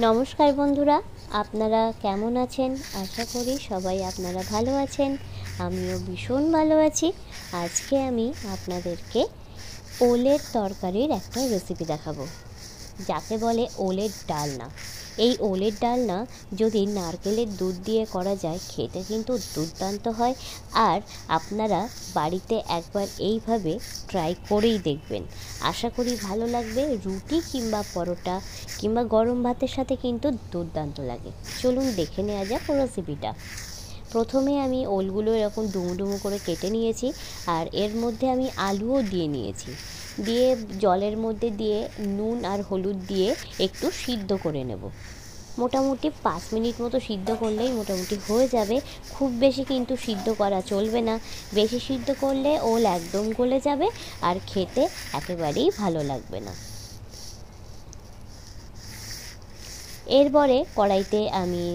নমস্কার বন্ধুরা, আপনারা কেমন আছেন? আশা করি সবাই আপনারা ভালো আছেন। আমিও ভীষণ ভালো আছি। আজকে আমি আপনাদেরকে ওলের তরকারির একটা রেসিপি দেখাবো, যাকে বলে ওলের ডালনা। এই ওলের ডালনা যদি নারকেলের দুধ দিয়ে করা যায়, খেতে কিন্তু দুর্দান্ত হয়। আর আপনারা বাড়িতে একবার এইভাবে ট্রাই করেই দেখবেন, আশা করি ভালো লাগবে। রুটি কিংবা পরোটা কিংবা গরম ভাতের সাথে কিন্তু দুর্দান্ত লাগে। চলুন দেখে নেওয়া যাক রেসিপিটা। প্রথমে আমি ওলগুলো এরকম ডুমো ডুমো করে কেটে নিয়েছি, আর এর মধ্যে আমি আলুও দিয়ে নিয়েছি। দিয়ে জলের মধ্যে দিয়ে নুন আর হলুদ দিয়ে একটু সিদ্ধ করে নেব। মোটামুটি 5 মিনিট মতো সিদ্ধ করলেই মোটামুটি হয়ে যাবে। খুব বেশি কিন্তু সিদ্ধ করা চলবে না, বেশি সিদ্ধ করলে ওল একদম গলে যাবে আর খেতে একেবারেই ভালো লাগবে না। এরপরে কড়াইতে আমি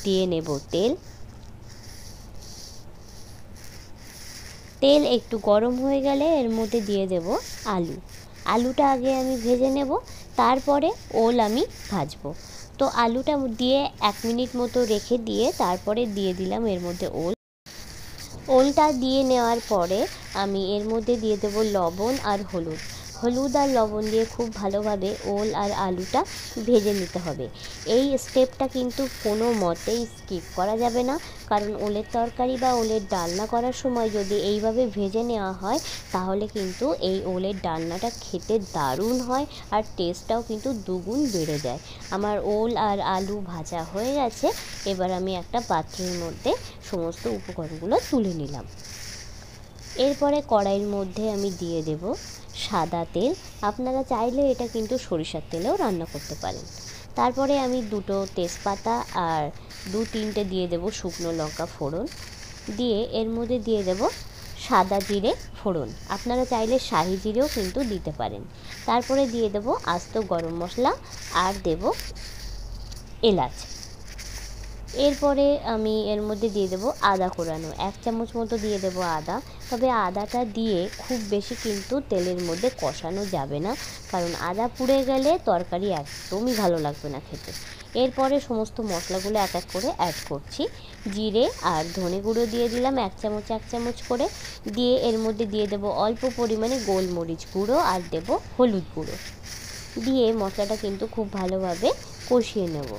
দিয়ে নেব তেল। তেল একটু গরম হয়ে গেলে এর মধ্যে দিয়ে দেব আলুটা আগে আমি ভেজে নেব, তারপরে ওল আমি ভাজবো। তো আলুটা দিয়ে 1 মিনিট মতো রেখে দিয়ে তারপরে দিয়ে দিলাম এর মধ্যে ওলটা দিয়ে নেওয়ার পরে আমি এর মধ্যে দিয়ে দেব লবণ আর হলুদ আর লবণ দিয়ে খুব ভালোভাবে ওল আর আলুটা ভেজে নিতে হবে। এই স্টেপটা কিন্তু কোনো মতেই স্কিপ করা যাবে না, কারণ ওলের তরকারি বা ওলের ডালনা করার সময় যদি এইভাবে ভেজে নেওয়া হয়, তাহলে কিন্তু এই ওলের ডালনাটা খেতে দারুণ হয় আর টেস্টটাও কিন্তু দুগুণ বেড়ে যায়। আমার ওল আর আলু ভাজা হয়ে গেছে। এবার আমি একটা পাত্রের মধ্যে সমস্ত উপকরণগুলো তুলে নিলাম। এরপরে কড়াইয়ের মধ্যে আমি দিয়ে দেব সাদা তেল। আপনারা চাইলে এটা কিন্তু সরিষার তেলেও রান্না করতে পারেন। তারপরে আমি 2টো তেজপাতা আর 2-3টে দিয়ে দেব শুকনো লঙ্কা ফোড়ন, দিয়ে এর মধ্যে দিয়ে দেব সাদা জিরে ফোড়ন। আপনারা চাইলে শাহি জিরেও কিন্তু দিতে পারেন। তারপরে দিয়ে দেব আস্ত গরম মশলা আর দেব এলাচ। এরপরে আমি এর মধ্যে দিয়ে দেব আদা কোরানো, 1 চামচ মতো দিয়ে দেব আদা। তবে আদাটা দিয়ে খুব বেশি কিন্তু তেলের মধ্যে কষানো যাবে না, কারণ আদা পুড়ে গেলে তরকারি একদমই ভালো লাগবে না খেতে। এরপরে সমস্ত মশলাগুলো এক এক করে অ্যাড করছি। জিরে আর ধনে গুঁড়ো দিয়ে দিলাম 1 চামচ করে, দিয়ে এর মধ্যে দিয়ে দেব অল্প পরিমাণে গোলমরিচ গুঁড়ো আর দেব হলুদ গুঁড়ো, দিয়ে মশলাটা কিন্তু খুব ভালোভাবে কষিয়ে নেব।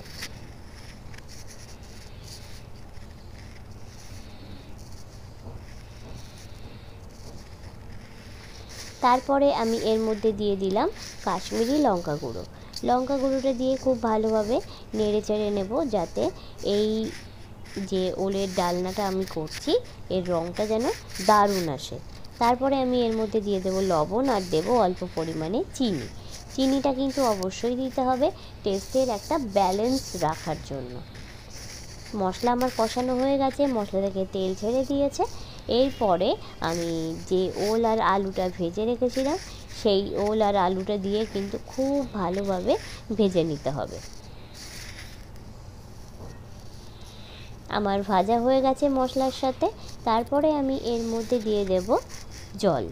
তারপরে আমি এর মধ্যে দিয়ে দিলাম কাশ্মীরি লঙ্কা গুঁড়োটা দিয়ে খুব ভালোভাবে নেড়ে চেড়ে নেব, যাতে এই যে ওলের ডালনাটা আমি করছি এর রঙটা যেন দারুণ আসে। তারপরে আমি এর মধ্যে দিয়ে দেব লবণ আর দেব অল্প পরিমাণে চিনিটা কিন্তু অবশ্যই দিতে হবে টেস্টের একটা ব্যালেন্স রাখার জন্য। মশলা আমার কষানো হয়ে গেছে, মশলা থেকে তেল ছেড়ে দিয়েছে। এরপরে আমি যে ওল আর আলুটা ভেজে রেখেছিলাম, সেই ওল আর আলুটা দিয়ে কিন্তু খুব ভালোভাবে ভেজে নিতে হবে। আমার ভাজা হয়ে গেছে মশলার সাথে। তারপরে আমি এর মধ্যে দিয়ে দেব জল।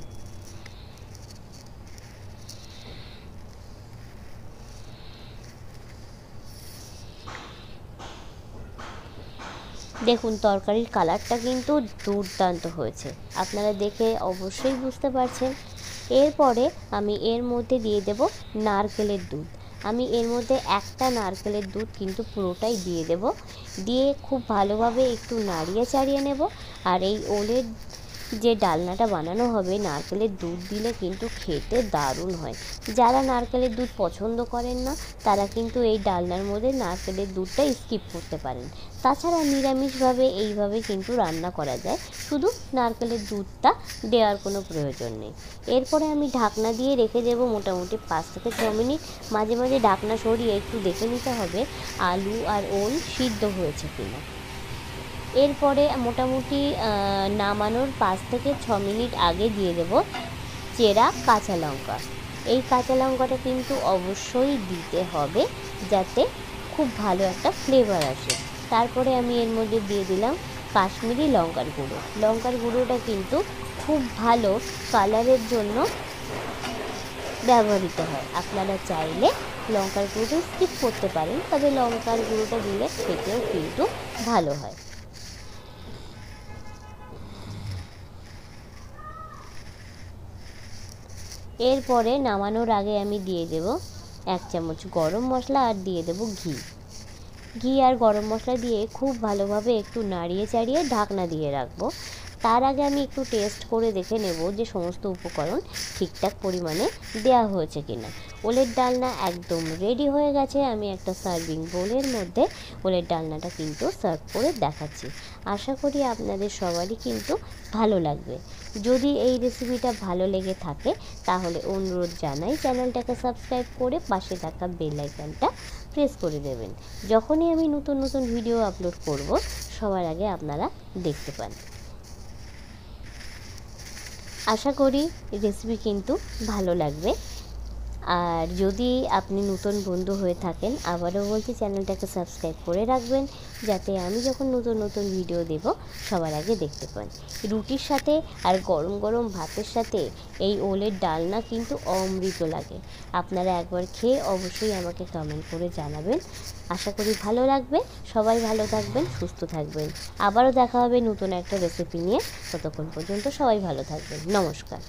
দেখুন তরকারির কালারটা কিন্তু দুর্দান্ত হয়েছে, আপনারা দেখে অবশ্যই বুঝতে পারছেন। এরপরে আমি এর মধ্যে দিয়ে দেব নারকেলের দুধ। আমি এর মধ্যে একটা নারকেলের দুধ কিন্তু পুরোটাই দিয়ে দেব, দিয়ে খুব ভালোভাবে একটু নাড়িয়ে চাড়িয়ে নেব। আর এই ওলের যে ডালনাটা বানানো হবে, নারকেলের দুধ দিলে কিন্তু খেতে দারুণ হয়। যারা নারকেলের দুধ পছন্দ করেন না, তারা কিন্তু এই ডালনার মধ্যে নারকেলের দুধটা স্কিপ করতে পারেন। তাছাড়া নিরামিষভাবে এইভাবে কিন্তু রান্না করা যায়, শুধু নারকেলের দুধটা দেওয়ার কোনো প্রয়োজন নেই। এরপরে আমি ঢাকনা দিয়ে রেখে দেবো মোটামুটি 5 থেকে 6 মিনিট। মাঝে মাঝে ঢাকনা সরিয়ে একটু দেখে নিতে হবে আলু আর ওল সিদ্ধ হয়েছে কিনা। এরপরে মোটামুটি নামানোর 5 থেকে 6 মিনিট আগে দিয়ে দেব চেরা কাঁচা লঙ্কা। এই কাঁচা লঙ্কাটা কিন্তু অবশ্যই দিতে হবে, যাতে খুব ভালো একটা ফ্লেভার আসে। তারপরে আমি এর মধ্যে দিয়ে দিলাম কাশ্মীরি লঙ্কার গুঁড়োটা কিন্তু খুব ভালো কালারের জন্য ব্যবহৃত হয়। আপনারা চাইলে লঙ্কার গুঁড়ো স্কিপ করতে পারেন, তবে লঙ্কার গুঁড়োটা দিলে খেতেও কিন্তু ভালো হয়। এরপরে নামানোর আগে আমি দিয়ে দেব 1 চামচ গরম মশলা আর দিয়ে দেব ঘি। ঘি আর গরম মশলা দিয়ে খুব ভালোভাবে একটু নাড়িয়ে চাড়িয়ে ঢাকনা দিয়ে রাখবো। তার আগে আমি একটু টেস্ট করে দেখে নেব যে সমস্ত উপকরণ ঠিকঠাক পরিমাণে দেওয়া হয়েছে কিনা। ওলের ডালনা একদম রেডি হয়ে গেছে। আমি একটা সার্ভিং বোলের মধ্যে ওলের ডালনাটা কিন্তু সার্ভ করে দেখাচ্ছি। আশা করি আপনাদের সবারই কিন্তু ভালো লাগবে। যদি এই রেসিপিটা ভালো লেগে থাকে তাহলে অনুরোধ জানাই চ্যানেলটাকে সাবস্ক্রাইব করে পাশে থাকা বেল আইকনটা প্রেস করে দেবেন। যখনই আমি নতুন নতুন ভিডিও আপলোড করব সবার আগে আপনারা দেখতে পান। আশা করি রেসিপি কিন্তু ভালো লাগবে। আর যদি আপনি নতুন বন্ধু হয়ে থাকেন, আবারও বলছি চ্যানেলটাকে সাবস্ক্রাইব করে রাখবেন, যাতে আমি যখন নতুন নতুন ভিডিও দেব সবার আগে দেখতে পান। রুটির সাথে আর গরম গরম ভাতের সাথে এই ওলের ডালনা কিন্তু অমৃত লাগে। আপনারা একবার খেয়ে অবশ্যই আমাকে কমেন্ট করে জানাবেন। আশা করি ভালো লাগবে। সবাই ভালো থাকবেন, সুস্থ থাকবেন। আবারও দেখা হবে নতুন একটা রেসিপি নিয়ে। ততক্ষণ পর্যন্ত সবাই ভালো থাকবেন। নমস্কার।